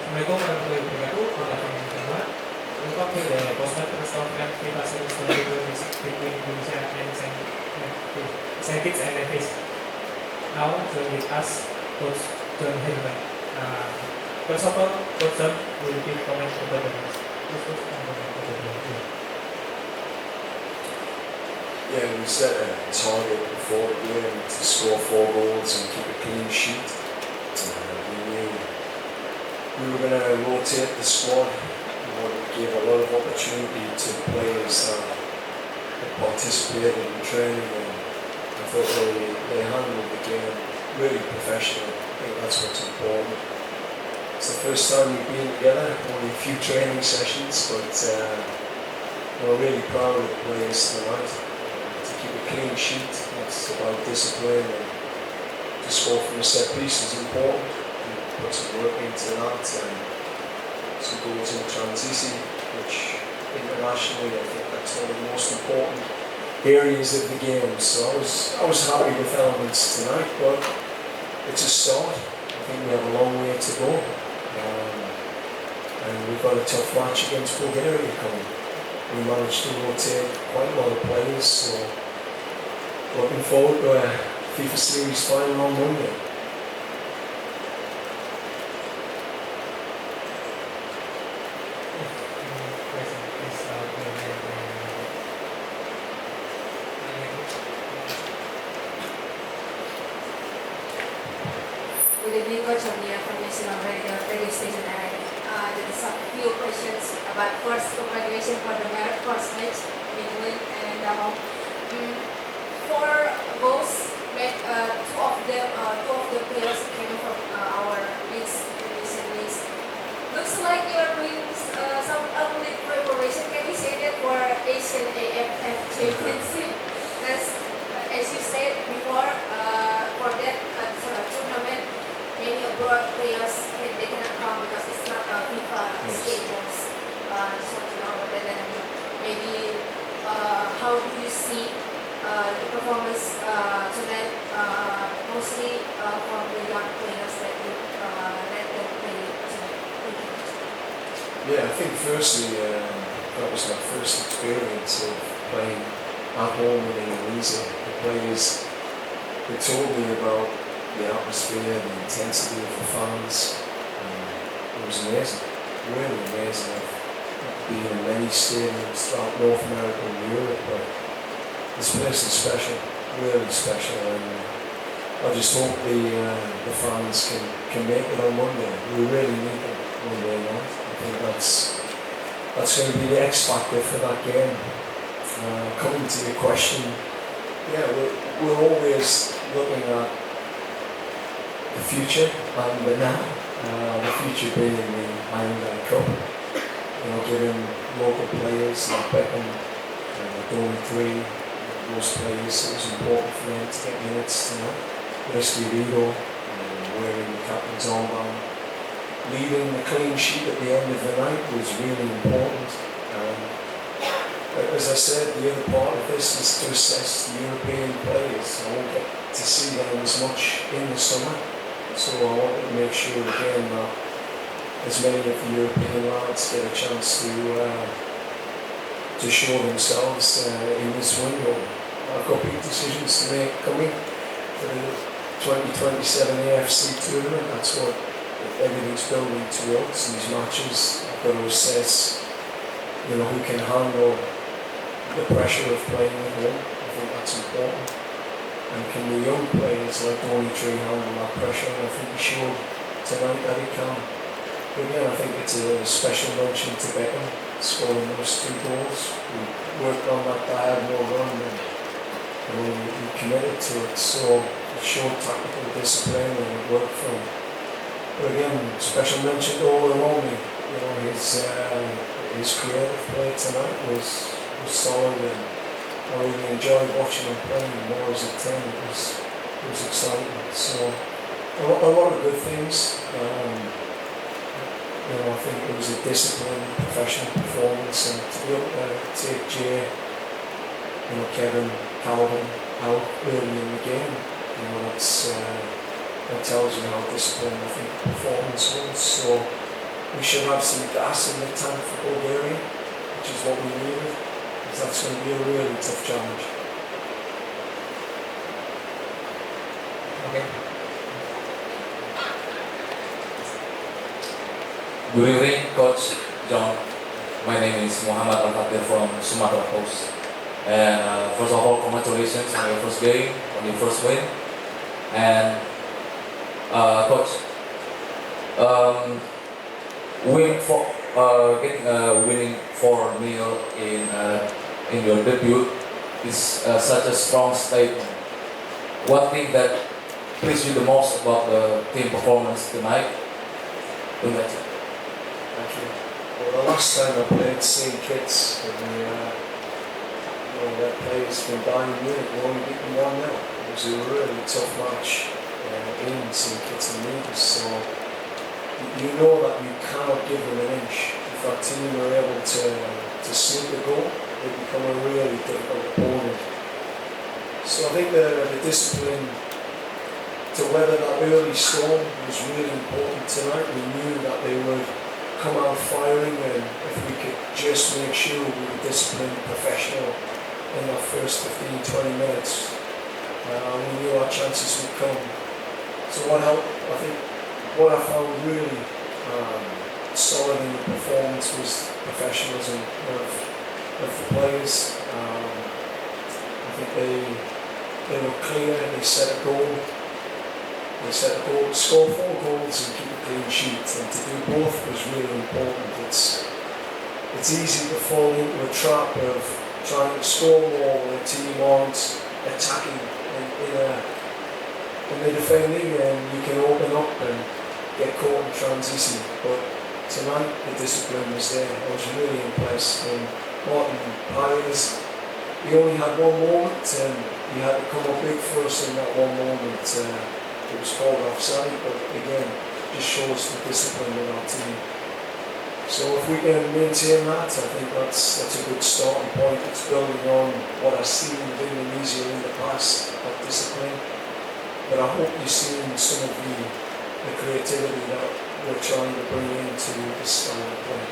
Assalamualaikum warahmatullahi wabarakatuh. Good afternoon everyone. Welcome to the postmortem press conference Newcastle between Indonesia and Senang and Nepis. Now join with us Coach John Hillman. First of all, Coach John will give comment about the match. Yeah, we set a target before the game to score 4 goals and keep a clean sheet. We knew we were going to rotate the squad. We wanted to give a lot of opportunity to players that participated in training, and I thought they handled the game really professionally. I think that's what's important. It's the first time we've been together, only a few training sessions, but we're really proud of the players tonight. To keep a clean sheet, that's about discipline, and to score from a set piece is important. We put some work into that, and some goals in transition, which internationally I think that's one of the most important areas of the game. So I was happy with elements tonight, but it's a start. I think we have a long way to go, and we've got a tough match against Bulgaria coming. We managed to rotate quite a lot of players, so looking forward to a FIFA Series final on Monday. Good evening, Coach Punya from National Radio Station. There is a few questions about first congratulations for the first match between and for both two of the players came from our leagues, recent leagues. Looks like you are doing some early preparation. Can you say that for Asian AFF Championship? As you said before, for that tournament, many abroad players they cannot come because it's not a FIFA schedules. Just want to know about that, and maybe how do you see the performance tonight, mostly from the young players that you let them play tonight? Thank you. Yeah, I think firstly that was my first experience of playing at home in Indonesia. The players, they told me about the atmosphere, the intensity of the fans. It was amazing, really amazing. I've been in many stadiums throughout North America and Europe, but this place is special, really special, and I just hope the fans can make it on Monday. We really need them Monday night. I think that's going to be the X factor for that game. Coming to your question, yeah, we're always looking at the future and the now. The future being the Iron Cup. Giving local players like Beckham, Dony, those players, it was important for them to get minutes tonight. Escribido, wearing the captain's armband, leaving the clean sheet at the end of the night was really important. As I said, the other part of this is to assess the European players. I won't get to see them as much in the summer, so I wanted to make sure again that as many of the European lads get a chance to show themselves in this window. I've got big decisions to make coming for the 2027 AFC tournament. That's what everything's building towards, these matches. I've got to assess who can handle the pressure of playing at home. I think that's important. And can the young players like Dony handle that pressure? And I think he showed tonight that he can. But again, I think it's a special mention to Beckham scoring those 2 goals. We worked on that diagonal run, and we committed to it. So it showed tactical discipline, and it worked for him. But again, special mention to Dony. His creative play tonight was solid, and I really enjoyed watching him playing more as a 10. It was exciting. So a lot of good things. I think it was a disciplined, professional performance, and to be able to take Jay, Kevin, Calvin out early in the game, that tells you how disciplined I think the performance was. So we should have some gas in the tank for Bulgaria, which is what we needed, because that's going to be a really tough challenge. Okay. Good evening, Coach John. My name is Muhammad Al-Fatih from Sumatra Coast. And first of all, congratulations on your first game, on your first win. And Coach, getting a winning 4-0 in your debut is such a strong statement. What thing that pleased you the most about the team performance tonight? Congratulations. Thank you. Well, the last time I played St. Kitts, and their players from Bayern Munich were only beaten 1-0. It was a really tough match in St. Kitts and Nevis, so you know that you cannot give them an inch. If that team are able to sneak a goal, they become a really difficult opponent. So I think the discipline to weather that early storm was really important tonight. We knew that they would come out firing, and if we could just make sure we were disciplined, professional in that first 15-20 minutes, we knew our chances would come. So what helped, I think, what I found really solid in the performance was professionalism of the players. I think they were clear, they set a goal. They set a goal, score 4 goals and keep a clean sheet, and to do both was really important. It's easy to fall into a trap of trying to score more when a team aren't attacking in the defending, and you can open up and get caught in transition. But tonight the discipline was there. I was really impressed. And Martin Pires, he only had one moment, and he had to come up big for us in that one moment. It was called offside, but again, just shows the discipline of our team. So if we can maintain that, I think that's a good starting point. It's building on what I've seen with Indonesia in the past, that discipline. But I hope you've seen some of the creativity that we're trying to bring into this style of play.